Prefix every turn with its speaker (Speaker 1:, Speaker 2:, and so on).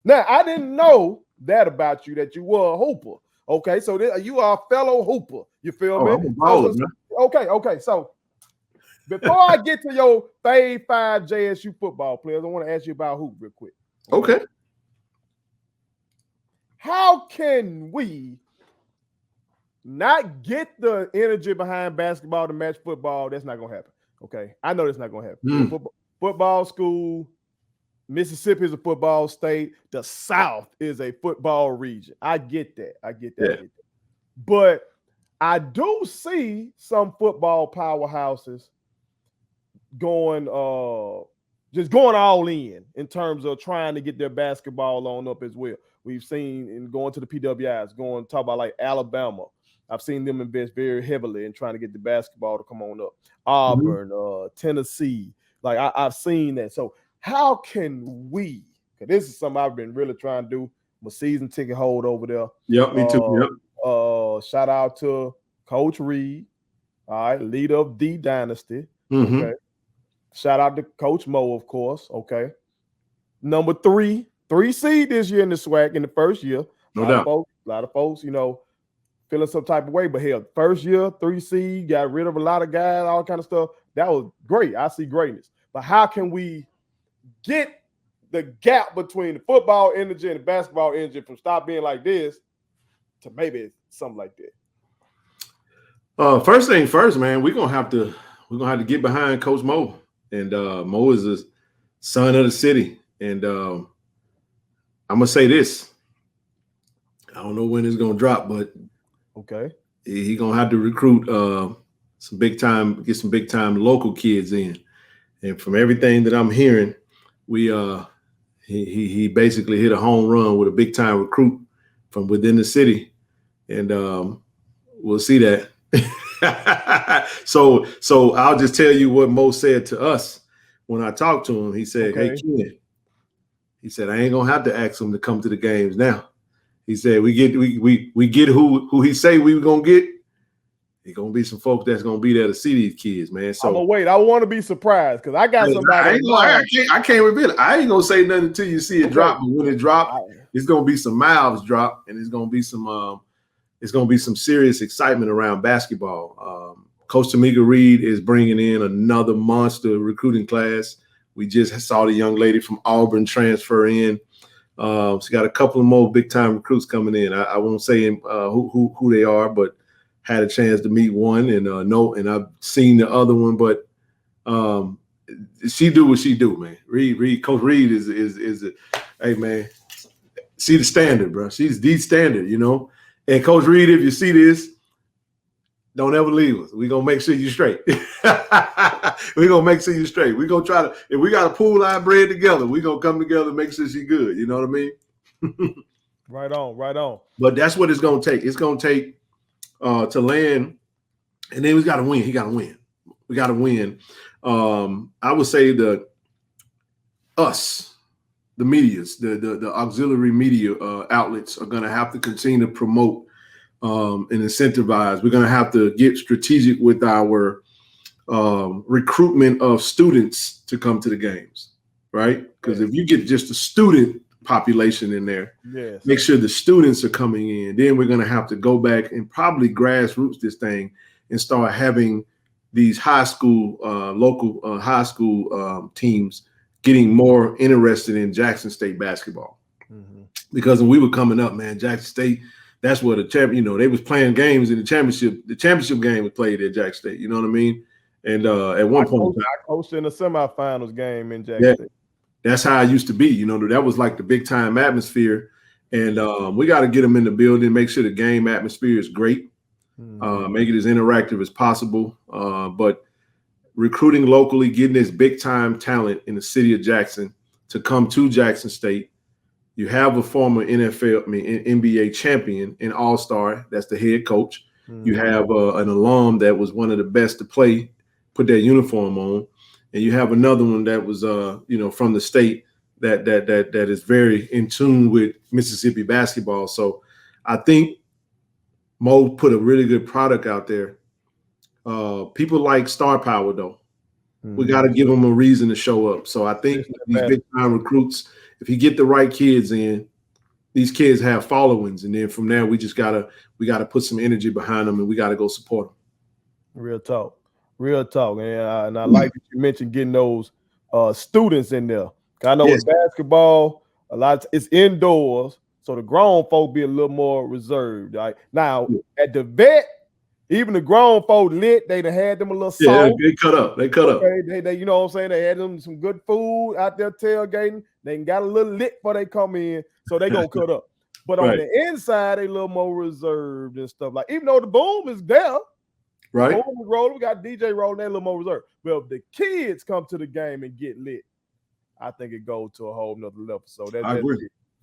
Speaker 1: Now, I didn't know that about you, that you were a hooper. Okay, so you are a fellow hooper. You feel me?
Speaker 2: I'm a baller,
Speaker 1: Okay. So before I get to your fave 5 JSU football players, I want to ask you about hoop real quick.
Speaker 2: Okay.
Speaker 1: How can we not get the energy behind basketball to match football? That's not going to happen. Okay, I know that's not going to happen. Football school, Mississippi is a football state. The South is a football region. I get that.
Speaker 2: Yeah.
Speaker 1: But I do see some football powerhouses going just going all in terms of trying to get their basketball on up as well. We've seen in going to the PWIs, going talk about like Alabama. I've seen them invest very heavily in trying to get the basketball to come on up. Auburn, Tennessee, like I've seen that. So how can we? Because this is something I've been really trying to do. My season ticket hold over there.
Speaker 2: Yep, me too. Yep.
Speaker 1: Shout out to Coach Reed, all right, leader of the dynasty. Okay. Shout out to Coach Mo, of course. Okay. Number 3 seed this year in the SWAC in the first year.
Speaker 2: No doubt.
Speaker 1: A lot of folks, feeling some type of way, but hell, first year, 3 seed, got rid of a lot of guys, all kind of stuff. That was great. I see greatness. But how can we get the gap between the football energy and the basketball energy from stop being like this to maybe something like that?
Speaker 2: First thing first, man, we're gonna have to get behind Coach Mo. And Mo is the son of the city. And I'm gonna say this. I don't know when it's gonna drop, but
Speaker 1: okay,
Speaker 2: he gonna have to recruit get some big time local kids in. And from everything that I'm hearing, he basically hit a home run with a big time recruit from within the city, and we'll see that. So I'll just tell you what Mo said to us when I talked to him. He said, "Hey, Ken," he said, "I ain't gonna have to ask him to come to the games now." He said, "We get who he say we were gonna get. There's gonna be some folks that's gonna be there to see these kids, man." So
Speaker 1: I'm gonna wait. I want to be surprised because I got somebody.
Speaker 2: I can't reveal it. I ain't gonna say nothing until you see it drop. But when it drops, it's gonna be some mouths drop, and it's gonna be some serious excitement around basketball. Coach Tamika Reed is bringing in another monster recruiting class. We just saw the young lady from Auburn transfer in. She got a couple of more big time recruits coming in. I won't say who they are, but had a chance to meet one and I've seen the other one. But she do what she do, man. Coach Reed is hey man, she the standard, bro. She's the standard, And Coach Reed, if you see this, don't ever leave us. We're going to make sure you're straight. We're going to make sure you're straight. We're going to try to, if we got to pool our bread together, we're going to come together and make sure she's good. You know what I mean?
Speaker 1: Right on.
Speaker 2: But that's what it's going to take. It's going to take to land, and then we got to win. He got to win. We got to win. I would say the medias, the auxiliary media outlets are going to have to continue to promote and incentivize. We're going to have to get strategic with our recruitment of students to come to the games, right? Because if you get just the student population in there, make sure the students are coming in. Then we're going to have to go back and probably grassroots this thing and start having these high school, local high school teams getting more interested in Jackson State basketball. Because when we were coming up, man, Jackson State, that's where the champion, they was playing games in the championship game was played at Jackson State. You know what I mean? And at one point,
Speaker 1: I coached in the semifinals game in Jackson State.
Speaker 2: That's how it used to be. That was like the big time atmosphere. And we got to get them in the building, make sure the game atmosphere is great, make it as interactive as possible. But recruiting locally, getting this big time talent in the city of Jackson to come to Jackson State. You have a former NBA champion and all-star. That's the head coach. You have an alum that was one of the best to play, put that uniform on. And you have another one that was, from the state that is very in tune with Mississippi basketball. So I think Mo put a really good product out there. People like star power, though. We got to give them a reason to show up. So I think these big time recruits if you get the right kids in, these kids have followings, and then from there we gotta put some energy behind them, and we gotta go support them.
Speaker 1: Real talk. And I like that you mentioned getting those students in there. I know with basketball, a lot it's indoors, so the grown folk be a little more reserved. Right now at the vet, even the grown folk lit. They done had them a little salt.
Speaker 2: Yeah, they cut up.
Speaker 1: They you know what I'm saying? They had them some good food out there tailgating. They got a little lit before they come in, so they gonna cut up. But on the inside, they a little more reserved and stuff. Like even though the boom is there,
Speaker 2: right?
Speaker 1: The boom is rolling. We got DJ rolling. They a little more reserved. But if the kids come to the game and get lit, I think it goes to a whole nother level. So
Speaker 2: I agree.